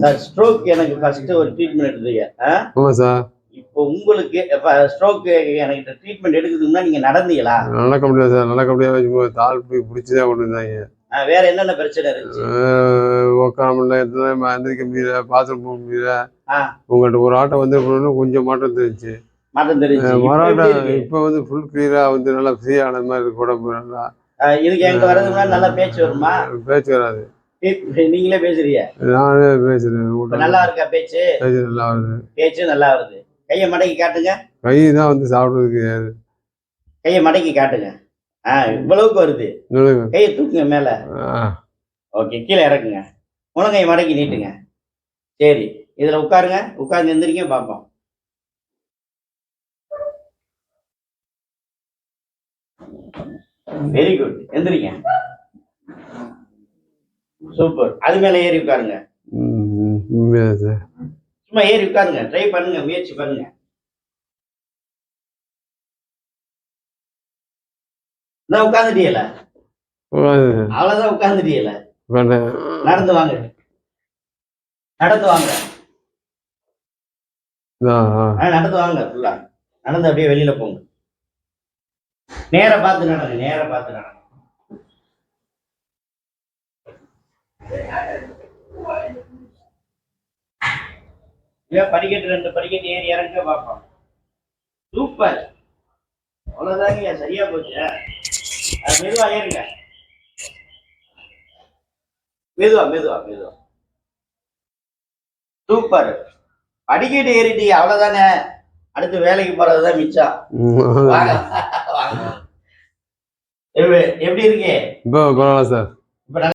Sir stroke எனக்கு first ஒரு treatment எடுத்தீங்க. ஆமாம் சார். இப்போ உங்களுக்கு ஸ்ட்ரோக் எனக்கு ட்ரீட்மெண்ட் எடுக்கிறதுக்கு முன்னாடி நீங்க நடந்தீங்களா? நடக்க முடியாது சார், நடக்க முடியாது. தாள் பிடிச்சி தான் கொண்டு வந்தாங்க. வேற என்னென்ன பிரச்சனை இருந்துச்சு? உட்கார முடியல, எந்திரிக்க முடியல, பாத்ரூம் போக முடியல. உங்கள்கிட்ட ஒரு ஆட்டோ வந்து கொஞ்சம் மாற்றம் தெரிஞ்சு இப்போ வந்து ஃபுல் கிளியரா வந்து நல்லா ஃப்ரீயான மாதிரி இருக்கு உடம்பு. நல்லா இதுக்கு என்கிட்ட வரதுக்கு நல்லா பேச்சு வருமா? பேச்சு வராது. நீங்களே பேசுறீங்க? நானே பேசுறேன். நல்லா இருக்கா பேச்சு? பேச்சு நல்லா வருது. பேச்சு நல்லா வருது. கையை மடக்கி காட்டுங்க. கை தான் வந்து சாப்பிடுறதுக்கு. கையை மடக்கி காட்டுங்க. இவ்வளவுக்கு வருது. கையை தூக்குங்க மேல. ஓகே, கீழே இறக்குங்க. முழங்கையை மடக்கி நீட்டுங்க. சரி, இதுல உட்காருங்க. உட்கார்ந்து எந்திரிங்க பார்ப்போம். Very good. எந்திரிங்க. சூப்பர். அது மேல ஏறி உட்காருங்க. சும்மா ஏறி உட்காருங்க. ட்ரை பண்ணுங்க, முயற்சி பண்ணுங்க. உட்காந்துட்டீல? அவ்வளவுதான், உட்காந்துட்டீல? நடந்து வாங்க, நடந்து வாங்க, நடந்து வாங்க. ஃபுல்லா நடந்து அப்படியே வெளியில போங்க. நேர பார்த்து நடங்க, நேர பார்த்து நடங்க. படிக்கட்டு 2 படிக்கட்டு ஏறி இறங்க பார்ப்போம். சூப்பர். அவ்வளவுதாங்க, சரியா போச்சு. மெதுவா ஏறுங்க. மெதுவா மெதுவா மெதுவா. சூப்பர். படிக்கட்டு ஏறிட்டீங்க, அவ்வளவுதானே. அடுத்து வேலைக்கு போறதுதான் மிச்சம். எப்படி இருக்கு? இப்போ பரவாயில்ல சார்.